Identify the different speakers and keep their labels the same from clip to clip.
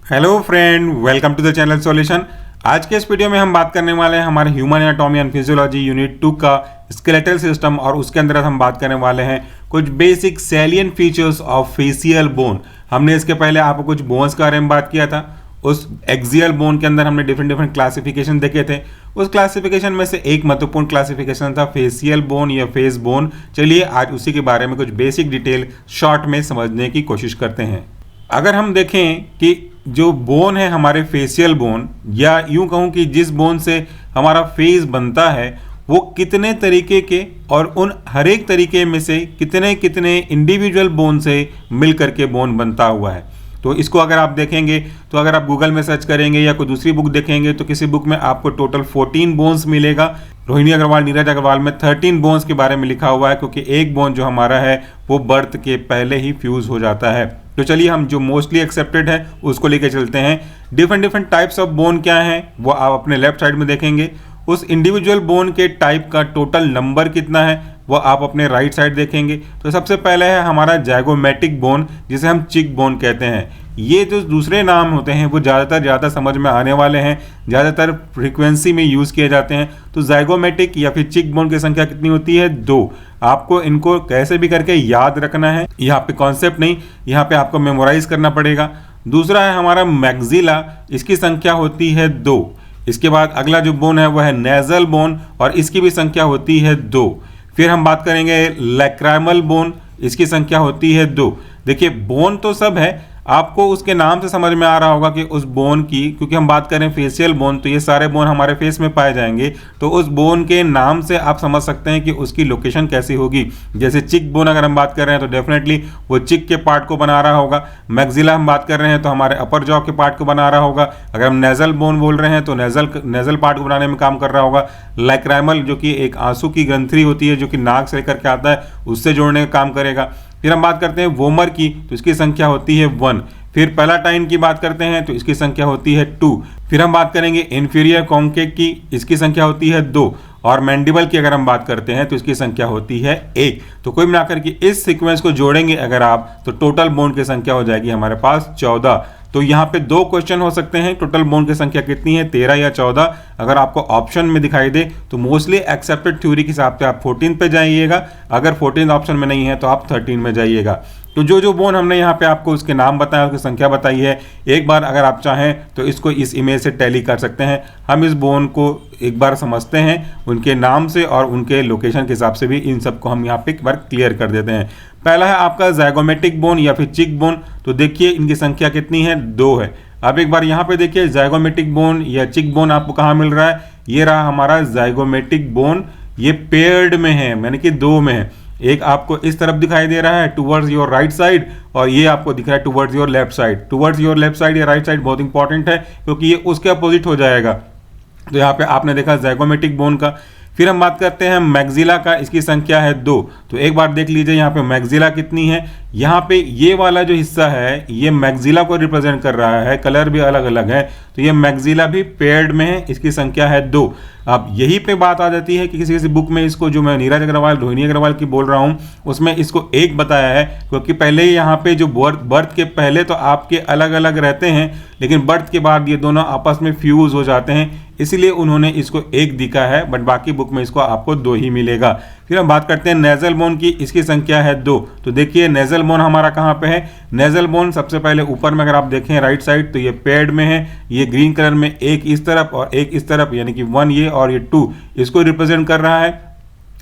Speaker 1: Hello friend, welcome to the channel solution. आज के इस वीडियो में हम बात करने वाले हैं हमारे human anatomy and physiology unit 2 का स्केलेटल सिस्टम, और उसके अंदर हम बात करने वाले हैं कुछ basic salient features of facial bone. हमने इसके पहले आपको कुछ बोन्स के बारे में बात किया था। उस एक्सियल बोन के अंदर हमने डिफरेंट क्लासिफिकेशन देखे थे। उस क्लासिफिकेशन में से एक महत्वपूर्ण क्लासिफिकेशन था फेशियल बोन या फेस बोन। चलिए आज उसी के बारे में कुछ बेसिक डिटेल शॉर्ट में समझने की कोशिश करते हैं। अगर हम देखें कि जो बोन है हमारे फेशियल बोन, या यूं कहूं कि जिस बोन से हमारा फेस बनता है, वो कितने तरीके के और उन हर एक तरीके में से कितने कितने इंडिविजुअल बोन से मिल करके बोन बनता हुआ है। तो इसको अगर आप देखेंगे तो अगर आप गूगल में सर्च करेंगे या कोई दूसरी बुक देखेंगे तो किसी बुक में आपको टोटल 14 बोन्स मिलेगा। रोहिणी अग्रवाल, नीरज अग्रवाल में 13 बोन्स के बारे में लिखा हुआ है, क्योंकि एक बोन जो हमारा है वो बर्थ के पहले ही फ्यूज हो जाता है। तो चलिए हम जो मोस्टली एक्सेप्टेड है उसको लेके चलते हैं। डिफरेंट टाइप्स ऑफ बोन क्या है वो आप अपने लेफ्ट साइड में देखेंगे। उस इंडिविजुअल बोन के टाइप का टोटल नंबर कितना है वो आप अपने राइट साइड देखेंगे। तो सबसे पहले है हमारा जाइगोमेटिक बोन, जिसे हम चिक बोन कहते हैं। ये जो दूसरे नाम होते हैं वो ज़्यादा समझ में आने वाले हैं, ज़्यादातर फ्रीक्वेंसी में यूज़ किए जाते हैं। तो जाइगोमेटिक या फिर चिक बोन की संख्या कितनी होती है? 2। आपको इनको कैसे भी करके याद रखना है, यहाँ पे कॉन्सेप्ट नहीं, यहाँ पे आपको मेमोराइज करना पड़ेगा। दूसरा है हमारा मैक्सिला, इसकी संख्या होती है 2। इसके बाद अगला जो बोन है वह है नेजल बोन, और इसकी भी संख्या होती है 2। फिर हम बात करेंगे लैक्राइमल बोन, इसकी संख्या होती है 2। देखिए बोन तो सब है, आपको उसके नाम से समझ में आ रहा होगा कि उस बोन की, क्योंकि हम बात करें फेशियल बोन तो ये सारे बोन हमारे फेस में पाए जाएंगे, तो उस बोन के नाम से आप समझ सकते हैं कि उसकी लोकेशन कैसी होगी। जैसे चिक बोन अगर हम बात कर रहे हैं तो डेफिनेटली वो चिक के पार्ट को बना रहा होगा। मैक्सिला हम बात कर रहे हैं तो हमारे अपर जॉ के पार्ट को बना रहा होगा। अगर हम नेजल बोन बोल रहे हैं तो नेजल पार्ट को बनाने में काम कर रहा होगा। लैक्राइमल जो कि एक आंसू की ग्रंथि होती है जो कि नाक से लेकर के आता है, उससे जोड़ने का काम करेगा। फिर हम बात करते हैं वोमर की, तो इसकी संख्या होती है 1। फिर पैलाटाइन की बात करते हैं तो इसकी संख्या होती है 2। फिर हम बात करेंगे इन्फीरियर कॉन्केव की, इसकी संख्या होती है 2। और मैंडिबल की अगर हम बात करते हैं तो इसकी संख्या होती है 1। तो कोई मिलाकर के इस सीक्वेंस को जोड़ेंगे अगर आप, तो टोटल बोन की संख्या हो जाएगी हमारे पास 14। तो यहाँ पे 2 क्वेश्चन हो सकते हैं, टोटल बोन की संख्या कितनी है, 13 या 14। अगर आपको ऑप्शन में दिखाई दे तो मोस्टली एक्सेप्टेड थ्योरी के हिसाब से आप 14 पे जाइएगा। अगर 14 ऑप्शन में नहीं है तो आप 13 में जाइएगा। तो जो बोन हमने यहाँ पे आपको उसके नाम बताया, उसकी संख्या बताई है, एक बार अगर आप चाहें तो इसको इस इमेज से टैली कर सकते हैं। हम इस बोन को एक बार समझते हैं उनके नाम से, और उनके लोकेशन के हिसाब से भी इन सबको हम यहाँ पे एक बार क्लियर कर देते हैं। पहला है आपका जाइगोमेटिक बोन या फिर चिक बोन। तो देखिए इनकी संख्या कितनी है, 2 है। अब एक बार यहाँ पे देखिए जाइगोमेटिक बोन या चिक बोन आपको कहाँ मिल रहा है, ये रहा हमारा जाइगोमेटिक बोन। ये पेयर्ड में है, यानी कि 2 में है। एक आपको इस तरफ दिखाई दे रहा है टुवर्ड्स योर राइट साइड, और ये आपको दिख रहा है towards your left side. Towards your left side या राइट साइड बहुत इंपॉर्टेंट है, क्योंकि ये उसके अपोजिट हो जाएगा। तो यहाँ पे आपने देखा जाइगोमेटिक बोन का। फिर हम बात करते हैं मैक्सिला का, इसकी संख्या है 2। तो एक बार देख लीजिए यहाँ पे मैक्सिला कितनी है। यहाँ पे ये वाला जो हिस्सा है ये मैक्सिला को रिप्रेजेंट कर रहा है, कलर भी अलग अलग है। तो ये मैक्सिला भी पेयर्ड में है, इसकी संख्या है 2। अब यही पे बात आ जाती है कि किसी किसी बुक में इसको, जो मैं नीरज अग्रवाल, रोहिणी अग्रवाल की बोल रहा हूँ, उसमें इसको 1 बताया है, क्योंकि पहले ही यहाँ पे जो बर्थ के पहले तो आपके अलग अलग रहते हैं, लेकिन बर्थ के बाद ये दोनों आपस में फ्यूज हो जाते हैं, इसलिए उन्होंने इसको 1 दिखा है, बट बाकी बुक में इसको आपको 2 ही मिलेगा। फिर हम बात करते हैं नेजल बोन की, इसकी संख्या है 2। तो देखिए नेजल बोन हमारा कहाँ पे है, नेजल बोन सबसे पहले ऊपर में अगर आप देखें राइट साइड तो ये पेड में है। ये ग्रीन कलर में एक इस तरफ और एक इस तरफ, यानी कि 1 ये और ये 2 इसको रिप्रेजेंट कर रहा है।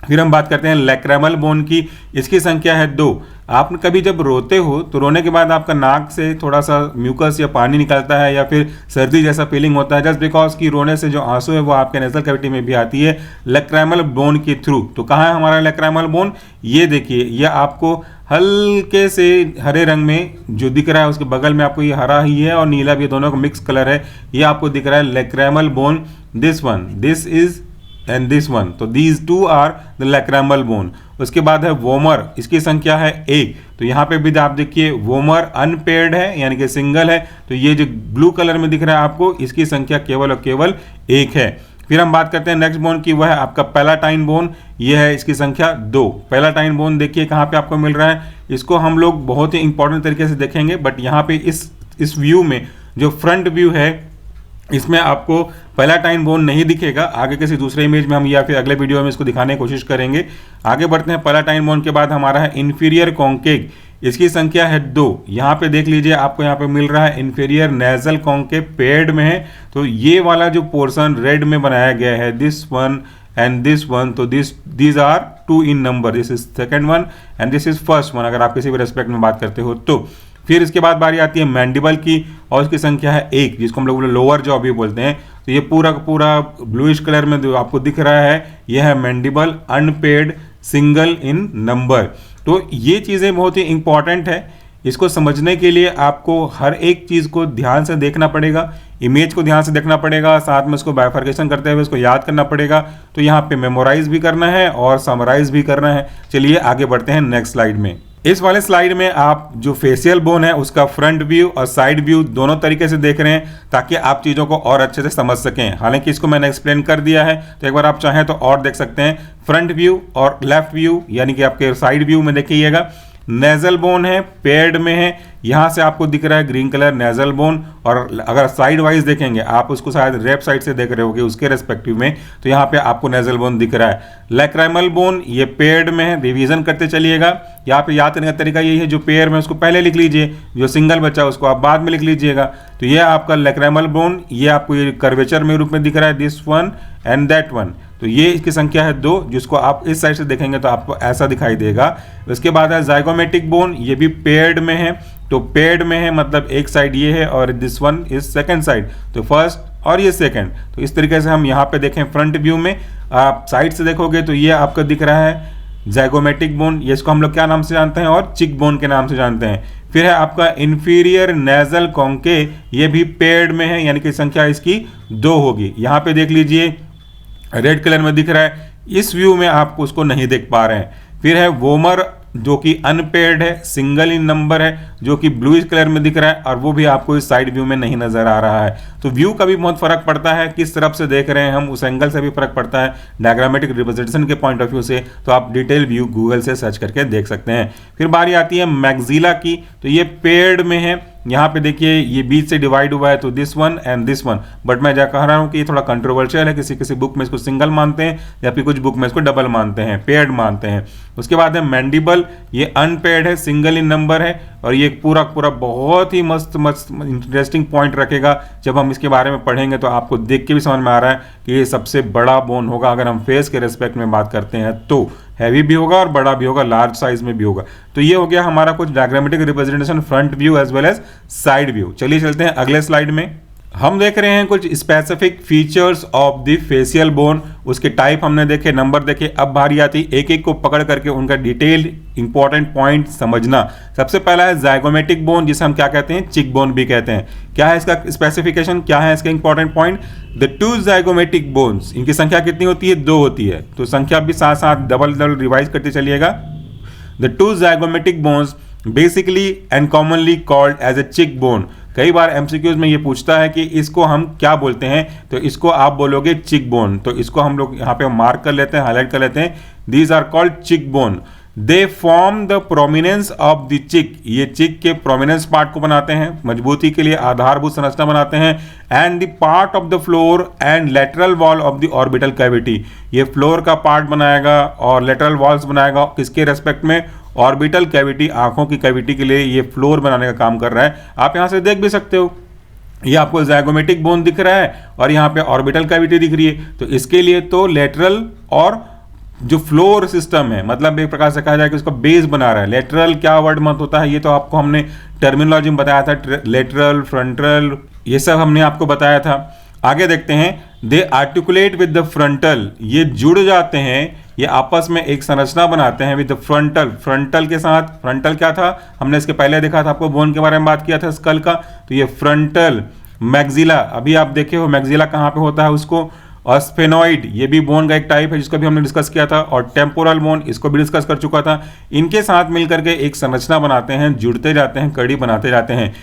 Speaker 1: फिर हम बात करते हैं लैक्राइमल बोन की, इसकी संख्या है 2। आप कभी जब रोते हो तो रोने के बाद आपका नाक से थोड़ा सा म्यूकस या पानी निकलता है, या फिर सर्दी जैसा फीलिंग होता है, जस्ट बिकॉज कि रोने से जो आंसू है वो आपके नेजल कैविटी में भी आती है लैक्राइमल बोन के थ्रू। तो कहाँ है हमारा लैक्राइमल बोन, ये देखिए, ये आपको हल्के से हरे रंग में जो दिख रहा है, उसके बगल में आपको ये हरा ही है और नीला भी, दोनों का मिक्स कलर है, ये आपको दिख रहा है lacrimal bone. This one, this is and this one, तो these 2 are the lacrimal bone. उसके बाद है वोमर, इसकी संख्या है 1। तो यहाँ पे भी आप देखिए वोमर अनपेयर्ड है, यानी कि सिंगल है। तो ये जो ब्लू कलर में दिख रहा है आपको, इसकी संख्या केवल और केवल 1 है। फिर हम बात करते हैं नेक्स्ट बोन की, वह है आपका पैलाटाइन बोन। ये है, इसकी संख्या 2। पैलाटाइन बोन देखिए कहाँ पे आपको मिल रहा है, इसको हम लोग बहुत ही इंपॉर्टेंट तरीके से देखेंगे, बट यहाँ पे इस व्यू में जो फ्रंट व्यू है इसमें आपको पैलाटाइन बोन नहीं दिखेगा, आगे किसी दूसरे इमेज में हम या फिर अगले वीडियो में इसको दिखाने की कोशिश करेंगे। आगे बढ़ते हैं। पैलाटाइन बोन के बाद हमारा है इन्फीरियर कॉन्केव, इसकी संख्या है 2। यहाँ पे देख लीजिए आपको यहाँ पे मिल रहा है इन्फीरियर नेजल कॉन्केव पेड में है, तो ये वाला जो पोर्शन रेड में बनाया गया है, this one and this one, तो these are 2 in number, this is second one and this is first one, अगर आप किसी भी रेस्पेक्ट में बात करते हो तो। फिर इसके बाद बारी आती है मैंडिबल की और उसकी संख्या है 1, जिसको हम लोग लोअर जॉ भी बोलते हैं। तो ये पूरा का पूरा ब्लूइश कलर में जो आपको दिख रहा है यह है mandible, unpaired, single in number. तो ये चीज़ें बहुत ही इंपॉर्टेंट है, इसको समझने के लिए आपको हर एक चीज़ को ध्यान से देखना पड़ेगा, इमेज को ध्यान से देखना पड़ेगा, साथ में इसको बाइफर्केशन करते हुए इसको याद करना पड़ेगा। तो यहाँ पे मेमोराइज भी करना है और समराइज भी करना है। चलिए आगे बढ़ते हैं नेक्स्ट स्लाइड में। इस वाले स्लाइड में आप जो फेशियल बोन है उसका फ्रंट व्यू और साइड व्यू दोनों तरीके से देख रहे हैं, ताकि आप चीज़ों को और अच्छे से समझ सकें। हालांकि इसको मैंने एक्सप्लेन कर दिया है, तो एक बार आप चाहें तो और देख सकते हैं। फ्रंट व्यू और लेफ्ट व्यू यानी कि आपके साइड व्यू में देखिएगा, नेजल बोन है, पेड में है, यहाँ से आपको दिख रहा है ग्रीन कलर नेजल बोन, और अगर साइड वाइज देखेंगे आप उसको शायद लेफ्ट साइड से देख रहे होगे उसके रेस्पेक्टिव में, तो यहाँ पे आपको नेजल बोन दिख रहा है। लैक्राइमल बोन ये पेड में है, रिवीजन करते चलिएगा। यहाँ पे याद करने का तरीका यही है, जो पेयर में उसको पहले लिख लीजिए, जो सिंगल बचा उसको आप बाद में लिख लीजिएगा। तो ये आपका लैक्राइमल बोन, ये आपको ये कर्वेचर में रूप में दिख रहा है, this one and that one. तो ये इसकी संख्या है 2, जिसको आप इस साइड से देखेंगे तो आपको ऐसा दिखाई देगा। उसके बाद है जाइगोमेटिक बोन, ये भी पेयर्ड में है, तो पेयर्ड में है मतलब एक साइड ये है और this one is second side, तो फर्स्ट और ये सेकंड। तो इस तरीके से हम यहाँ पे देखें फ्रंट व्यू में, आप साइड से देखोगे तो ये आपका दिख रहा है जाइगोमेटिक बोन, ये इसको हम लोग क्या नाम से जानते हैं, और चिक बोन के नाम से जानते हैं। फिर है आपका इन्फीरियर नेजल कॉन्केव, ये भी पेयर्ड में है, यानी कि संख्या इसकी 2 होगी। यहाँ पे देख लीजिए रेड कलर में दिख रहा है, इस व्यू में आप उसको नहीं देख पा रहे हैं। फिर है वोमर जो कि अनपेयर्ड है, सिंगल इन नंबर है, जो कि ब्लूइश कलर में दिख रहा है, और वो भी आपको इस साइड व्यू में नहीं नजर आ रहा है। तो व्यू का भी बहुत फर्क पड़ता है, किस तरफ से देख रहे हैं हम, उस एंगल से भी फर्क पड़ता है डायग्रामेटिक रिप्रेजेंटेशन के पॉइंट ऑफ व्यू से। तो आप डिटेल व्यू गूगल से सर्च करके देख सकते हैं। फिर बारी आती है मैक्सिला की, तो ये पेयर्ड में है, यहाँ पे देखिए ये बीच से डिवाइड हुआ है, तो this one and this one, but मैं कह रहा हूँ कि ये थोड़ा कंट्रोवर्शियल है, किसी किसी बुक में इसको सिंगल मानते हैं या फिर कुछ बुक में इसको डबल मानते हैं, पेयर्ड मानते हैं। उसके बाद है मैंडिबल, ये अनपेयर्ड है, सिंगल इन नंबर है, और ये पूरा पूरा बहुत ही मस्त इंटरेस्टिंग पॉइंट रखेगा। जब हम इसके बारे में पढ़ेंगे तो आपको देख के भी समझ में आ रहा है कि ये सबसे बड़ा बोन होगा, अगर हम फेस के रेस्पेक्ट में बात करते हैं तो हैवी भी होगा और बड़ा भी होगा, लार्ज साइज में भी होगा। तो ये हो गया हमारा कुछ diagrammatic representation front view as well as side view. चलिए चलते हैं अगले स्लाइड में। हम देख रहे हैं कुछ specific features of the facial bone, उसके टाइप हमने देखे, नंबर देखे। अब बारी आती एक एक को पकड़ करके उनका डिटेल इंपॉर्टेंट पॉइंट समझना। सबसे पहला है जाइगोमेटिक बोन, जिसे हम क्या कहते हैं, चिक बोन भी कहते हैं। क्या है इसका स्पेसिफिकेशन, क्या है इसका important point, the 2 zygomatic bones, इनकी संख्या कितनी होती है, 2 होती है। तो संख्या भी साथ साथ डबल डबल रिवाइज करते चलिएगा। The 2 zygomatic bones basically and commonly called as a cheek bone. कई बार एमसीक्यूज में ये पूछता है कि इसको हम क्या बोलते हैं, तो इसको आप बोलोगे चिक बोन। तो इसको हम लोग यहाँ पे मार्क कर लेते हैं, हाईलाइट कर लेते हैं, these are called cheek bone. They form the prominence of the cheek, ये चिक के प्रोमिनेंस पार्ट को बनाते हैं, मजबूती के लिए आधारभूत संरचना बनाते हैं। And the part of the floor and lateral wall of the orbital cavity, ये फ्लोर का पार्ट बनाएगा और लेटरल वॉल्स बनाएगा, किसके रेस्पेक्ट में, ऑर्बिटल कैविटी, आंखों की कैविटी के लिए ये फ्लोर बनाने का काम कर रहा है। आप यहां से देख भी सकते हो, ये आपको जाइगोमेटिक बोन दिख रहा है और यहाँ पे ऑर्बिटल कैविटी दिख रही है। तो इसके लिए तो लेटरल और जो फ्लोर सिस्टम है, मतलब एक प्रकार से कहा जाए कि उसका बेस बना रहा है। लेटरल क्या वर्ड मत होता है, ये तो आपको हमने टर्मिनोलॉजी में बताया था, लेटरल, फ्रंटल, ये सब हमने आपको बताया था। आगे देखते हैं, दे आर्टिकुलेट विद द फ्रंटल, ये जुड़ जाते हैं, ये आपस में एक संरचना बनाते हैं विद द फ्रंटल, फ्रंटल के साथ। फ्रंटल क्या था, हमने इसके पहले देखा था, आपको बोन के बारे में बात किया था स्कल का, तो ये फ्रंटल। मैक्सिला, अभी आप देखे हो मैक्सिला कहाँ पे होता है उसको, और स्फेनॉइड, ये भी बोन का एक टाइप है जिसको भी हमने डिस्कस किया था, और टेम्पोरल बोन, इसको भी डिस्कस कर चुका था। इनके साथ मिलकर के एक संरचना बनाते हैं, जुड़ते जाते हैं, कड़ी बनाते जाते हैं।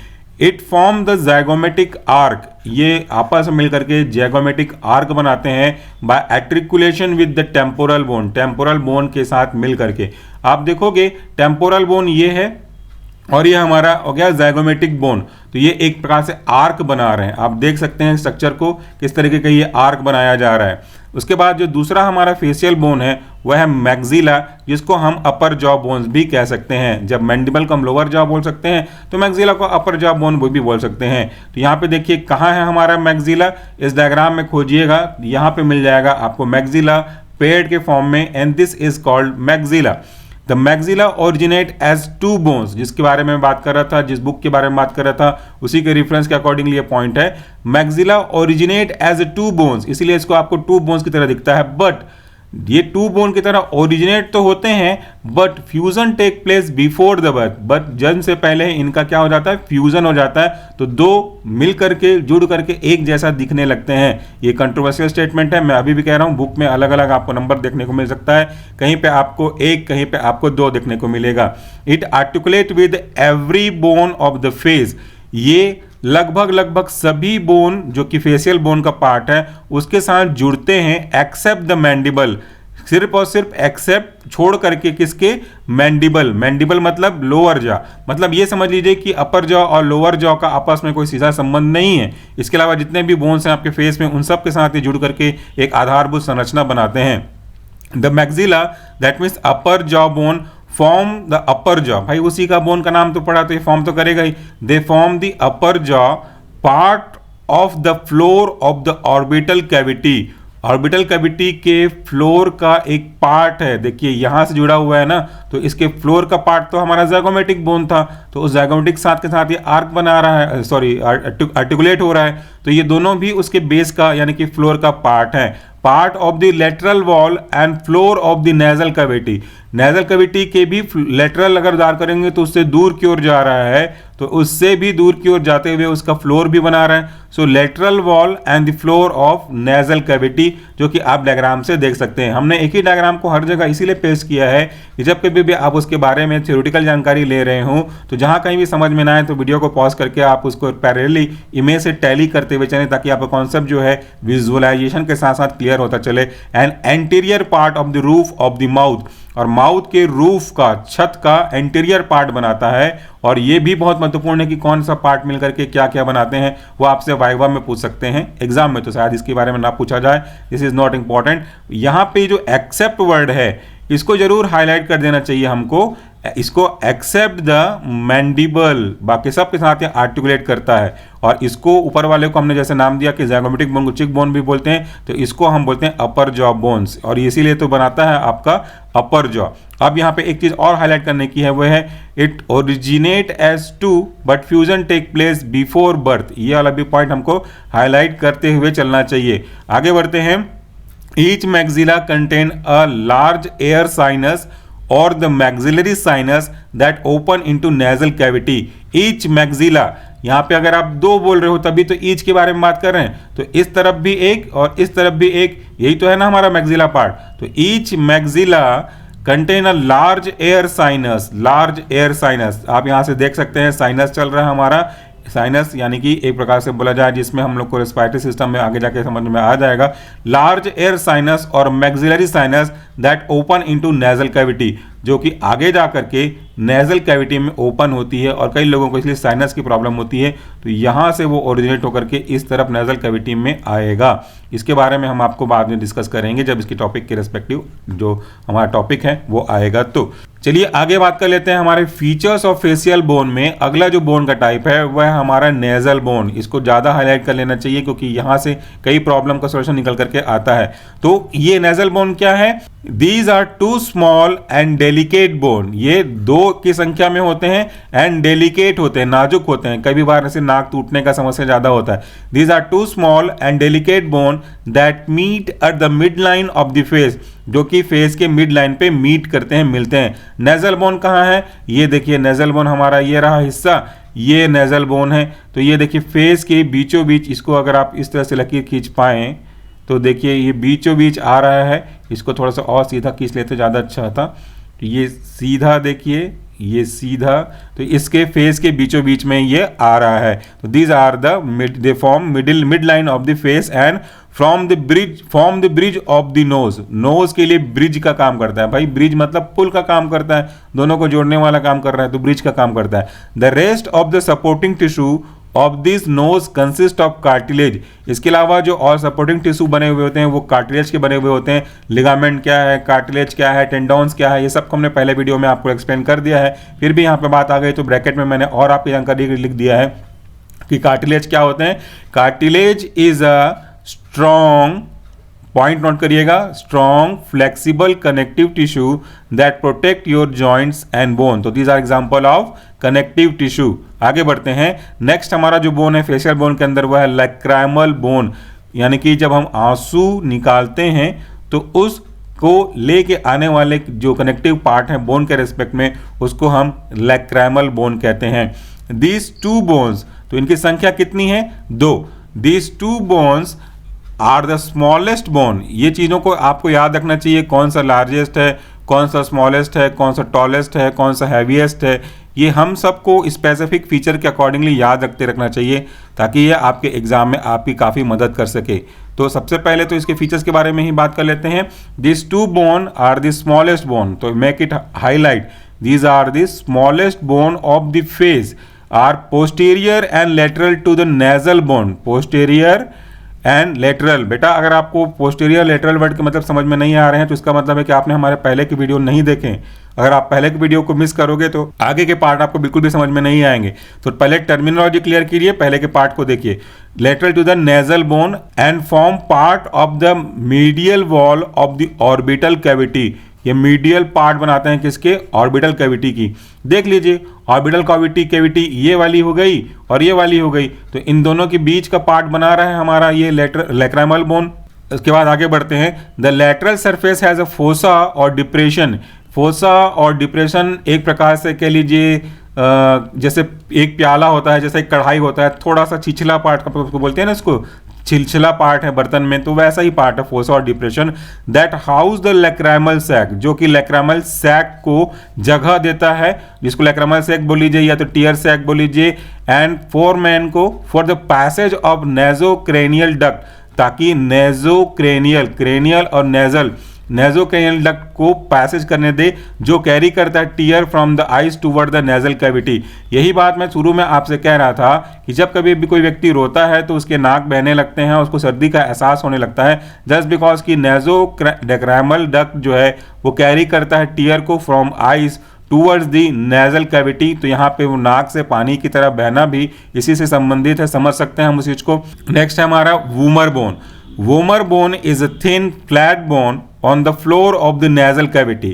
Speaker 1: It form the zygomatic arch, ये आपस में मिलकर के जाइगोमेटिक आर्क बनाते हैं by articulation with the temporal bone, temporal bone के साथ मिलकर के। आप देखोगे टेम्पोरल बोन ये है और ये हमारा हो गया ज़ाइगोमेटिक बोन। तो ये एक प्रकार से आर्क बना रहे हैं, आप देख सकते हैं स्ट्रक्चर को किस तरीके का ये आर्क बनाया जा रहा है। उसके बाद जो दूसरा हमारा फेशियल बोन है वह है मैक्सिला, जिसको हम अपर जॉ बोन्स भी कह सकते हैं। जब मैंडिबल को हम लोअर जॉ बोल सकते हैं तो मैक्सिला को अपर जॉ बोन वो भी बोल सकते हैं। तो यहाँ पे देखिए कहाँ है हमारा मैक्सिला, इस डायग्राम में खोजिएगा, यहाँ पे मिल जाएगा आपको मैक्सिला पेड़ के फॉर्म में, and this is called maxilla. The maxilla originate as two bones, जिसके बारे में बात कर रहा था, जिस बुक के बारे में बात कर रहा था, उसी के रेफरेंस के अकॉर्डिंगली ये पॉइंट है। Maxilla originate as two bones, इसीलिए इसको आपको टू बोन्स की तरह दिखता है। बट ये टू बोन की तरह ओरिजिनेट तो होते हैं, but fusion take place before the birth, but जन्म से पहले इनका क्या हो जाता है, फ्यूजन हो जाता है। तो दो मिल करके जुड़ करके एक जैसा दिखने लगते हैं। ये कंट्रोवर्शियल स्टेटमेंट है, मैं अभी भी कह रहा हूं, बुक में अलग अलग आपको नंबर देखने को मिल सकता है, कहीं पे आपको एक, कहीं पे आपको दो देखने को मिलेगा। It articulate with every bone of the face, ये लगभग सभी बोन जो कि फेशियल बोन का पार्ट है उसके साथ जुड़ते हैं, एक्सेप्ट द मैंडिबल, सिर्फ और सिर्फ एक्सेप्ट छोड़ करके, किसके, मैंडिबल। मैंडिबल मतलब लोअर जॉ, मतलब ये समझ लीजिए कि अपर जॉ और लोअर जॉ का आपस में कोई सीधा संबंध नहीं है। इसके अलावा जितने भी बोन्स हैं आपके फेस में उन सब के साथ ये जुड़ करके एक आधारभूत संरचना बनाते हैं। The maxilla that means upper jaw bone form the upper jaw, भाई उसी का बोन का नाम तो पड़ा तो ये फॉर्म तो करेगा ही। They form the upper jaw part of the floor of the orbital cavity, orbital cavity के फ्लोर का एक पार्ट है, देखिए यहां से जुड़ा हुआ है ना, तो इसके फ्लोर का पार्ट तो हमारा ज़ाइगोमेटिक बोन था, तो उस ज़ाइगोमेटिक साथ के साथ ये आर्क बना रहा है, सॉरी आर्टिकुलेट हो रहा है, तो ये दोनों भी उसके बेस का यानी कि फ्लोर का पार्ट है। Part of the lateral wall and floor of the nasal cavity, nasal cavity के भी लेटरल अगर दार करेंगे तो उससे दूर की ओर जा रहा है, तो उससे भी दूर की ओर जाते हुए उसका फ्लोर भी बना रहा है। So lateral wall and the floor of nasal cavity, जो कि आप डायग्राम से देख सकते हैं। हमने एक ही डायग्राम को हर जगह इसीलिए पेश किया है कि जब कभी भी आप उसके बारे में थ्योरेटिकल जानकारी ले रहे हो तो जहां कहीं भी समझ में ना आए तो वीडियो को पॉज करके आप उसको पैरेलली इमेज से टैली करते हुए चलें, ताकि आपका कॉन्सेप्ट जो है विजुअलाइजेशन के साथ साथ क्लियर होता चले। And anterior part of the roof of the mouth, और माउथ के रूफ का, छत का एंटीरियर पार्ट बनाता है। और ये भी बहुत महत्वपूर्ण है कि कौन सा पार्ट मिलकर के क्या क्या बनाते हैं, वो आपसे वाइवा में पूछ सकते हैं, एग्जाम में तो शायद इसके बारे में ना पूछा जाए, दिस इज नॉट इंपॉर्टेंट। यहाँ पे जो एक्सेप्ट वर्ड है इसको जरूर हाईलाइट कर देना चाहिए हमको, इसको एक्सेप्ट द मैंडिबल, बाकी सब के साथ ये आर्टिकुलेट करता है। और इसको ऊपर वाले को हमने जैसे नाम दिया कि ज़ाइगोमेटिक बोन को चिक बोन भी बोलते हैं, तो इसको हम बोलते हैं अपर जॉ बोन्स, और इसीलिए तो बनाता है आपका अपर जॉ। अब यहाँ पे एक चीज और हाईलाइट करने की है, वो है it originate as two but fusion take place before birth, ये वाला भी पॉइंट हमको हाईलाइट करते हुए चलना चाहिए। आगे बढ़ते हैं। Each maxilla contain a large air sinus और the maxillary sinus that open into nasal cavity. Each maxilla, यहाँ पे अगर आप दो बोल रहे हो तभी तो ईच के बारे में बात कर रहे हैं, तो इस तरफ भी एक और इस तरफ भी एक, यही तो है ना हमारा मैक्सिला पार्ट। तो each maxilla contain a large air sinus, large air sinus, आप यहाँ से देख सकते हैं साइनस चल रहा है हमारा, साइनस यानी कि एक प्रकार से बोला जाए जिसमें हम लोग को रेस्पिरेटरी सिस्टम में आगे जाके समझ में आ जाएगा। लार्ज एयर साइनस और maxillary sinus that open into nasal cavity, जो कि आगे जा करके नेजल कैविटी में ओपन होती है, और कई लोगों को इसलिए साइनस की प्रॉब्लम होती है, तो यहाँ से वो ओरिजिनेट होकर के इस तरफ नेजल कैविटी में आएगा। इसके बारे में हम आपको बाद में डिस्कस करेंगे जब इसकी टॉपिक के रेस्पेक्टिव जो हमारा टॉपिक है वो आएगा। तो चलिए आगे बात कर लेते हैं हमारे फीचर्स ऑफ फेशियल बोन में। अगला जो बोन का टाइप है वह है हमारा नेजल बोन, इसको ज़्यादा हाईलाइट कर लेना चाहिए क्योंकि यहाँ से कई प्रॉब्लम का सोल्यूशन निकल करके आता है। तो ये नेजल बोन क्या है? These are two small and delicate bone, ये दो की संख्या में होते हैं एंड डेलिकेट होते हैं, नाजुक होते हैं, कई बार ऐसे नाक टूटने का समस्या ज़्यादा होता है। These are two small and delicate bone that meet at the mid line of the face, जो कि फेस के मिड लाइन पे मीट करते हैं, मिलते हैं। नेजल बोन कहाँ है? ये देखिए नेजल बोन हमारा ये रहा हिस्सा, ये नेजल बोन है। तो ये देखिए फेस के बीचों बीच, इसको अगर आप इस तरह से लकीर खींच पाएँ तो देखिए ये बीचों बीच आ रहा है, इसको थोड़ा सा और सीधा खींच लेते ज़्यादा अच्छा था। तो ये सीधा देखिए, ये सीधा, तो इसके फेस के बीचों बीच में ये आ रहा है। तो these are the they form mid line of the face and form the bridge of the nose. Nose के लिए ब्रिज का काम करता है भाई, ब्रिज मतलब पुल का काम करता है, दोनों को जोड़ने वाला काम कर रहा है, तो ब्रिज का काम करता है। The rest of the supporting tissue of this knows consist of cartilage. इसके अलावा जो और सपोर्टिंग टिश्यू बने हुए होते हैं वो कार्टिलेज के बने हुए होते हैं। लिगामेंट क्या है, कार्टिलेज क्या है, टेंडोन्स क्या है, ये सब को हमने पहले वीडियो में आपको एक्सप्लेन कर दिया है। फिर भी यहाँ पे बात आ गई तो ब्रैकेट में मैंने और आपकी जानकारी लिख दिया है कि कार्टिलेज क्या होते हैं। Cartilage is a strong, point note करिएगा, strong flexible connective tissue that protect your joints and bone. तो these are example of connective tissue. आगे बढ़ते हैं। नेक्स्ट हमारा जो बोन है फेशियल बोन के अंदर वह है लैक्राइमल बोन, यानी कि जब हम आंसू निकालते हैं तो उसको लेके आने वाले जो कनेक्टिव पार्ट है बोन के रेस्पेक्ट में उसको हम लैक्राइमल बोन कहते हैं। दीज टू बोन्स, तो इनकी संख्या कितनी है? 2। These two bones are the smallest bone. ये चीज़ों को आपको याद रखना चाहिए, कौन सा लार्जेस्ट है, कौन सा स्मॉलेस्ट है, कौन सा टॉलेस्ट है, कौन सा हैवीएस्ट है। ये हम सबको स्पेसिफिक फीचर के अकॉर्डिंगली याद रखते रखना चाहिए ताकि ये आपके एग्जाम में आपकी काफ़ी मदद कर सके। तो सबसे पहले तो इसके फीचर्स के बारे में ही बात कर लेते हैं। This two bone are the smallest bone, तो make it highlight, these are the smallest bone of the face are posterior and lateral to the nasal bone. Posterior and lateral, बेटा अगर आपको पोस्टीरियर लेटरल वर्ड के मतलब समझ में नहीं आ रहे हैं तो इसका मतलब है कि आपने हमारे पहले के वीडियो नहीं देखे। अगर आप पहले के वीडियो को मिस करोगे तो आगे के पार्ट आपको बिल्कुल भी समझ में नहीं आएंगे। तो पहले टर्मिनोलॉजी क्लियर कीजिए, पहले के पार्ट को देखिए। Lateral to the nasal bone and form part of the medial wall of the orbital cavity. ये मीडियल पार्ट बनाते हैं किसके? ऑर्बिटल कैविटी की। देख लीजिए ऑर्बिटल कैविटी ये वाली हो गई और ये वाली हो गई, तो इन दोनों के बीच का पार्ट बना रहा है हमारा ये लैक्राइमल बोन। उसके बाद आगे बढ़ते हैं। The lateral surface has a fossa और डिप्रेशन। फोसा और डिप्रेशन एक प्रकार से कह लीजिए जैसे एक प्याला होता है, जैसे एक कढ़ाई होता है, थोड़ा सा छिछला पार्ट का उसको बोलते हैं ना, इसको छिलछिला पार्ट है बर्तन में, तो वैसा ही पार्ट है फोसा और depression. That house the lacrimal sac, जो कि लैक्राइमल सैक को जगह देता है, जिसको लैक्राइमल सैक बोल लीजिए या तो टीयर सैक बोल लीजिए। एंड फोरमैन को for the passage of nasocranial duct, ताकि क्रेनियल और नेजोक्रेनियल डक्ट को पैसेज करने दे, जो कैरी करता है tear from the eyes toward the nasal cavity. यही बात मैं शुरू में आपसे कह रहा था कि जब कभी भी कोई व्यक्ति रोता है तो उसके नाक बहने लगते हैं, उसको सर्दी का एहसास होने लगता है, जस्ट बिकॉज कि नेजोक्रेनियल डक्ट जो है वो कैरी करता है टीयर को from eyes towards the nasal cavity. तो यहाँ पे वो नाक से पानी की तरह बहना भी इसी से संबंधित है, समझ सकते हैं हम उस चीज को। नेक्स्ट है हमारा vomer bone. Vomer bone is a thin flat bone on the floor of the nasal cavity.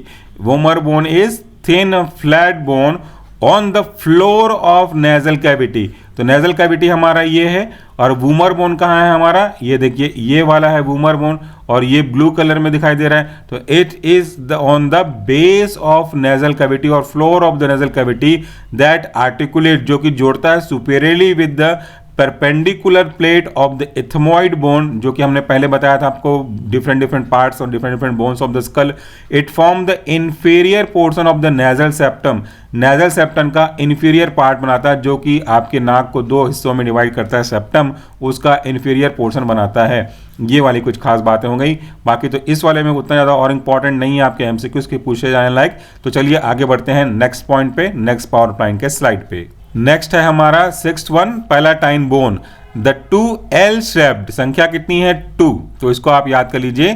Speaker 1: Vomer bone is thin flat bone on the floor of nasal cavity. तो nasal cavity हमारा ये है और vomer bone कहाँ है हमारा? ये देखिए ये वाला है वूमर बोन और ये ब्लू कलर में दिखाई दे रहा है। तो it is on the base of nasal cavity और floor of the nasal cavity that articulate, जो कि जोड़ता है superiorly with the perpendicular plate of the ethmoid bone, जो कि हमने पहले बताया था आपको, डिफरेंट पार्ट्स और different bones of the skull. It form the inferior portion of the nasal septum. Nasal septum का इंफीरियर पार्ट बनाता है, जो कि आपके नाक को 2 हिस्सों में डिवाइड करता है। सेप्टम उसका इंफीरियर पोर्शन बनाता है। ये वाली कुछ खास बातें हो गई, बाकी तो इस वाले में उतना ज़्यादा और इंपॉर्टेंट नहीं है आपके एमसीक्यूज के पूछे जाने लायक। तो चलिए आगे बढ़ते हैं नेक्स्ट पॉइंट पे, नेक्स्ट पावर पॉइंट के स्लाइड पे। नेक्स्ट है हमारा 6th one, palatine bone. The 2L shaped, संख्या कितनी है? 2, तो इसको आप याद कर लीजिए।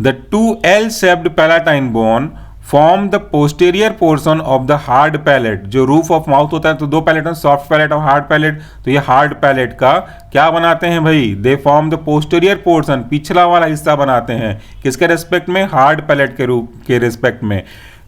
Speaker 1: The 2L shaped palatine bone form the posterior portion of the hard palate. जो रूफ ऑफ माउथ होता है, तो 2 पैलेट है, सॉफ्ट पैलेट और हार्ड पैलेट। तो ये हार्ड पैलेट का क्या बनाते हैं भाई? They form the posterior portion, पिछला वाला हिस्सा बनाते हैं। किसके रेस्पेक्ट में? हार्ड पैलेट के रूप के रेस्पेक्ट में।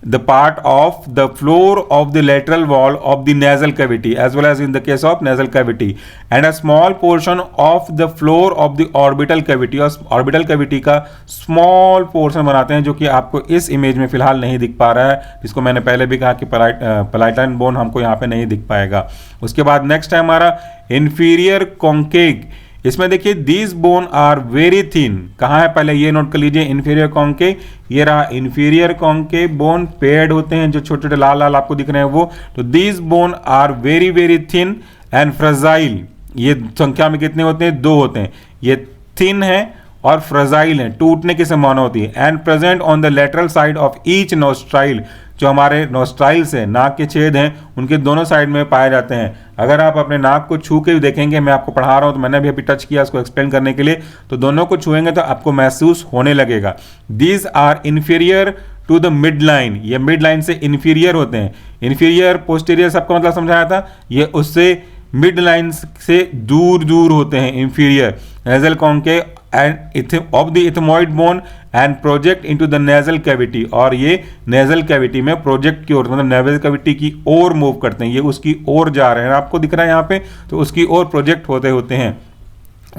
Speaker 1: The part of the floor of the lateral wall of the nasal cavity, as well as in the case of nasal cavity, and a small portion of the floor of the orbital cavity। और orbital cavity का small portion बनाते हैं, जो कि आपको इस image में फिलहाल नहीं दिख पा रहा है, जिसको मैंने पहले भी कहा कि पैलाटाइन बोन हमको यहाँ पे नहीं दिख पाएगा। उसके बाद नेक्स्ट है हमारा इंफीरियर कॉन्केव। इसमें देखिए these bone are very thin. कहाँ है? पहले ये नोट कर लीजिए, इंफीरियर कॉन्केव। ये रहा इंफीरियर कॉन्केव बोन, पेड होते हैं जो छोटे छोटे लाल लाल आपको दिख रहे हैं वो। तो these bone are very thin and fragile. ये संख्या में कितने होते हैं? 2 होते हैं। ये थिन है और फ्रजाइल है, टूटने की संभावना होती है। And present on the lateral side of each nostril, जो हमारे नोस्ट्राइल्स है, नाक के छेद हैं, उनके दोनों साइड में पाए जाते हैं। अगर आप अपने नाक को छू के देखेंगे, मैं आपको पढ़ा रहा हूं तो मैंने भी अभी टच किया इसको एक्सप्लेन करने के लिए, तो दोनों को छुएंगे तो आपको महसूस होने लगेगा। These are inferior to the mid line, ये मिड लाइन से इंफीरियर होते हैं। इंफीरियर पोस्टीरियर सबका मतलब समझाया था, ये उससे मिड लाइन से दूर दूर होते हैं, inferior. Nasal concave end of the ethmoid bone and project into the nasal cavity, और ये नेजल कैविटी में प्रोजेक्ट की ओर, मतलब नेजल कैविटी की ओर मूव करते हैं, ये उसकी ओर जा रहे हैं, आपको दिख रहा है यहाँ पे, तो उसकी ओर प्रोजेक्ट होते हैं।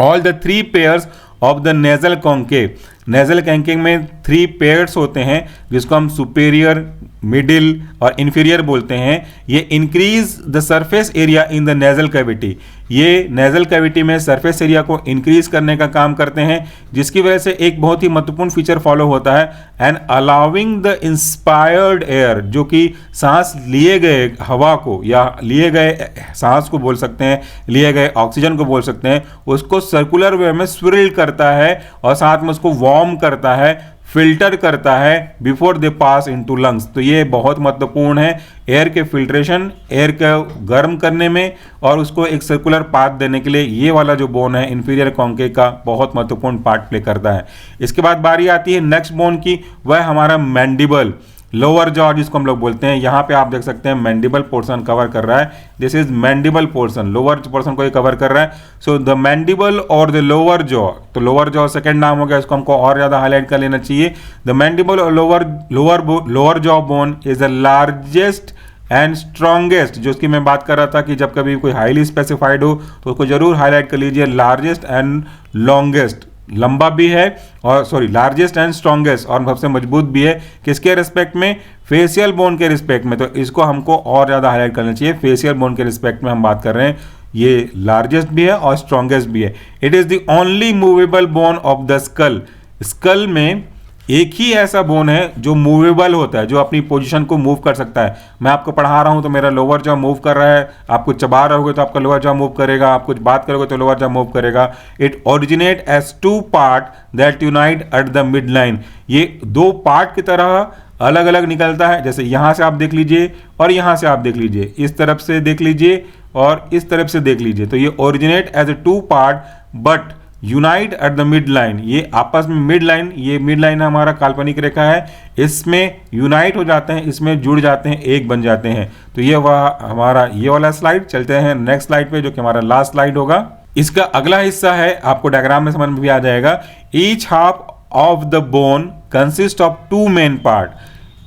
Speaker 1: All the 3 pairs of the nasal concave, nasal concave में 3 पेयर्स होते हैं जिसको हम सुपेरियर, मिडिल और इंफीरियर बोलते हैं। ये increase the surface area in the nasal cavity, ये नेजल कैविटी में सरफेस एरिया को इंक्रीज करने का काम करते हैं, जिसकी वजह से एक बहुत ही महत्वपूर्ण फीचर फॉलो होता है, and allowing the inspired air, जो कि सांस लिए गए हवा को या लिए गए सांस को बोल सकते हैं, लिए गए ऑक्सीजन को बोल सकते हैं, उसको सर्कुलर वे में स्विरल करता है और साथ में उसको वार्म करता है, फिल्टर करता है before they pass into lungs. तो ये बहुत महत्वपूर्ण है एयर के फिल्ट्रेशन, एयर को गर्म करने में और उसको एक सर्कुलर पाथ देने के लिए। ये वाला जो बोन है इंफीरियर कॉन्केव का बहुत महत्वपूर्ण पार्ट प्ले करता है। इसके बाद बारी आती है नेक्स्ट बोन की, वह हमारा मैंडिबल, लोअर जॉ जिसको हम लोग बोलते हैं। यहाँ पे आप देख सकते हैं मैंडिबल पोर्शन कवर कर रहा है, this is mandible portion, lower portion को ये कवर कर रहा है। सो द मैंडिबल और द लोअर जॉ, तो लोअर जॉ सेकंड नाम हो गया, इसको हमको और ज्यादा हाईलाइट कर लेना चाहिए। द मैंडिबल और lower jaw bone is the largest and strongest, जो उसकी मैं बात कर रहा था कि जब कभी कोई हाईली स्पेसिफाइड हो तो उसको जरूर हाईलाइट कर लीजिए, लार्जेस्ट एंड लॉन्गेस्ट, लंबा भी है और सॉरी लार्जेस्ट एंड स्ट्रॉन्गेस्ट, और सबसे मजबूत भी है। किसके रिस्पेक्ट में? फेशियल बोन के रिस्पेक्ट में। तो इसको हमको और ज्यादा हाईलाइट करना चाहिए, फेशियल बोन के रिस्पेक्ट में हम बात कर रहे हैं, ये लार्जेस्ट भी है और स्ट्रॉन्गेस्ट भी है। It is the only movable bone of the skull, skull में एक ही ऐसा बोन है जो मूवेबल होता है, जो अपनी पोजीशन को मूव कर सकता है। मैं आपको पढ़ा रहा हूं तो मेरा लोअर जॉ मूव कर रहा है, आप कुछ चबा रहोगे तो आपका लोअर जॉ मूव करेगा, आप कुछ बात करोगे तो लोअर जॉ मूव करेगा। It originate as 2 part that unite at the mid line, ये 2 पार्ट की तरह अलग अलग निकलता है। जैसे यहां से आप देख लीजिए और यहां से आप देख लीजिए, इस तरफ से देख लीजिए और इस तरफ से देख लीजिए, तो ये originate as a 2 part but unite at the mid line, ये आपस में मिड लाइन, ये मिड लाइन हमारा काल्पनिक रेखा है, इसमें यूनाइट हो जाते हैं, इसमें जुड़ जाते हैं, एक बन जाते हैं। तो ये वह हमारा ये वाला स्लाइड। चलते हैं नेक्स्ट स्लाइड पे, जो कि हमारा लास्ट स्लाइड होगा। इसका अगला हिस्सा है, आपको डायग्राम में समझ में भी आ जाएगा। Each half of the bone consist of 2 main part,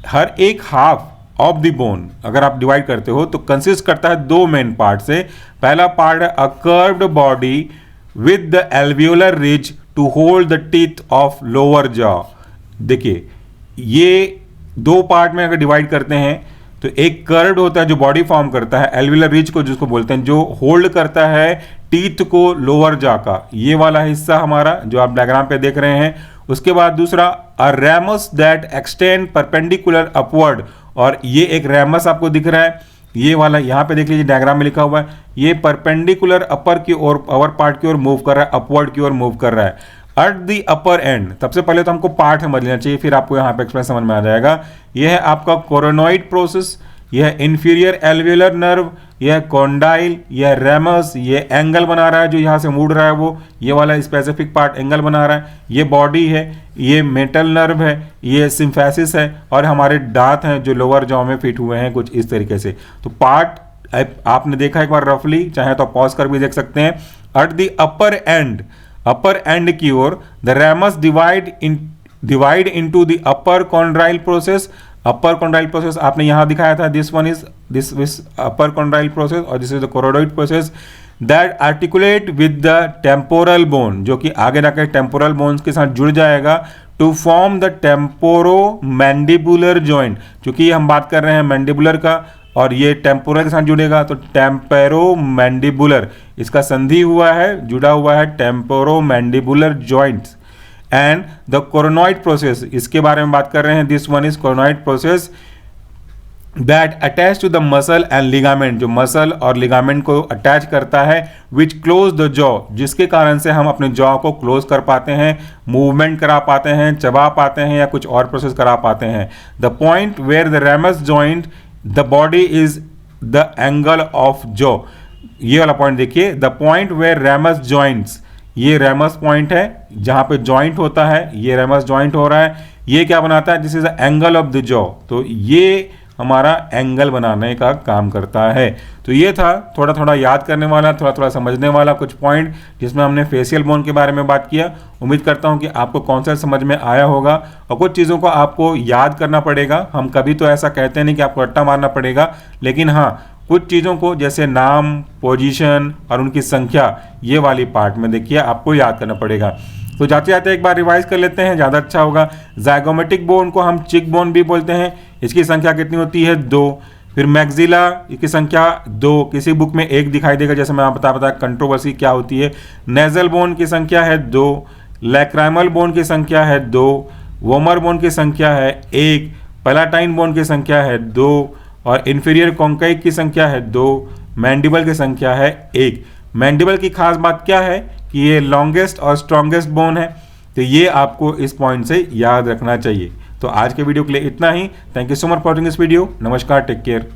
Speaker 1: हर एक हाफ ऑफ द बोन अगर आप डिवाइड करते हो तो कंसिस्ट करता है 2 मेन पार्ट से। पहला पार्ट है a curved body with the alveolar ridge to hold the teeth of lower jaw। देखिए ये 2 पार्ट में अगर डिवाइड करते हैं तो एक कर्व्ड होता है जो बॉडी फॉर्म करता है, एल्वियोलर रिज को जिसको बोलते हैं, जो होल्ड करता है टीथ को लोअर जॉ का, ये वाला हिस्सा हमारा जो आप डायग्राम पे देख रहे हैं। उसके बाद दूसरा a ramus that extend perpendicular upward, और ये एक रैमस आपको दिख रहा है, ये वाला यहाँ पे देख लीजिए डायग्राम में लिखा हुआ है, ये परपेंडिकुलर अपर की ओर, अपर पार्ट की ओर मूव कर रहा है, अपवर्ड की ओर मूव कर रहा है। एट द अपर एंड, सबसे पहले तो हमको पार्ट समझ लेना चाहिए, फिर आपको यहाँ पे एक्सप्लेन समझ में आ जाएगा। यह है आपका कोरोनॉइड प्रोसेस, यह इंफीरियर एल्वियोलर नर्व, यह कॉन्डाइल, यह रेमस, ये एंगल बना रहा है जो यहाँ से मुड़ रहा है, वो ये वाला स्पेसिफिक पार्ट एंगल बना रहा है। ये बॉडी है, ये मेटल नर्व है, ये सिम्फेसिस है, और हमारे दांत हैं जो लोअर जॉ में फिट हुए हैं कुछ इस तरीके से। तो पार्ट आपने देखा एक बार रफली, चाहे तो पॉज कर भी देख सकते हैं। एट द अपर एंड की ओर the ramus divide into the upper condylar process. Upper condylar process आपने यहां दिखाया था, this one is this upper condylar process, और this is the coronoid process that articulate with the temporal bone, जो कि आगे जाकर टेम्पोरल बोन्स के साथ जुड़ जाएगा, to form the temporomandibular joint. क्योंकि हम बात कर रहे हैं मैंडिबुलर का और ये टेम्पोरल के साथ जुड़ेगा, तो टेम्पेरो मैंडिबुलर, इसका संधि हुआ है, जुड़ा हुआ है temporomandibular joints. And the coronoid process, इसके बारे में बात कर रहे हैं, this one is coronoid process that attach to the muscle and ligament, जो मसल और लिगामेंट को अटैच करता है, विच क्लोज द जॉ, जिसके कारण से हम अपने जॉ को क्लोज कर पाते हैं, मूवमेंट करा पाते हैं, चबा पाते हैं या कुछ और प्रोसेस करा पाते हैं। The point where the ramus joint the body is the angle of jaw, ये वाला पॉइंट देखिए, the point where ramus joints, ये रेमस पॉइंट है जहां पे जॉइंट होता है, ये रेमस जॉइंट हो रहा है, ये क्या बनाता है, this is the angle of the jaw, तो ये हमारा एंगल बनाने का काम करता है। तो ये था थोड़ा थोड़ा याद करने वाला, थोड़ा थोड़ा समझने वाला कुछ पॉइंट, जिसमें हमने फेशियल बोन के बारे में बात किया। उम्मीद करता हूँ कि आपको कॉन्सेप्ट समझ में आया होगा और कुछ चीज़ों को आपको याद करना पड़ेगा। हम कभी तो ऐसा कहते नहीं कि आपको रट्टा मारना पड़ेगा, लेकिन हाँ, कुछ चीज़ों को जैसे नाम, पोजीशन और उनकी संख्या, ये वाली पार्ट में देखिए आपको याद करना पड़ेगा। तो जाते जाते एक बार रिवाइज कर लेते हैं, ज़्यादा अच्छा होगा। ज़ाइगोमेटिक बोन को हम चिक बोन भी बोलते हैं, इसकी संख्या कितनी होती है, 2। फिर मैक्सिला, इसकी संख्या 2, किसी बुक में 1 दिखाई देगा, जैसे मैं बता कंट्रोवर्सी क्या होती है। नेजल बोन की संख्या है 2, लैक्राइमल बोन की संख्या है 2, वोमर बोन की संख्या है 1, पैलाटाइन बोन की संख्या है 2 और इंफीरियर कॉन्काइव की संख्या है 2, मैंडिबल की संख्या है 1। मैंडिबल की खास बात क्या है कि ये लॉन्गेस्ट और स्ट्रॉन्गेस्ट बोन है, तो ये आपको इस पॉइंट से याद रखना चाहिए। तो आज के वीडियो के लिए इतना ही। Thank you so much for watching this video. नमस्कार, टेक केयर।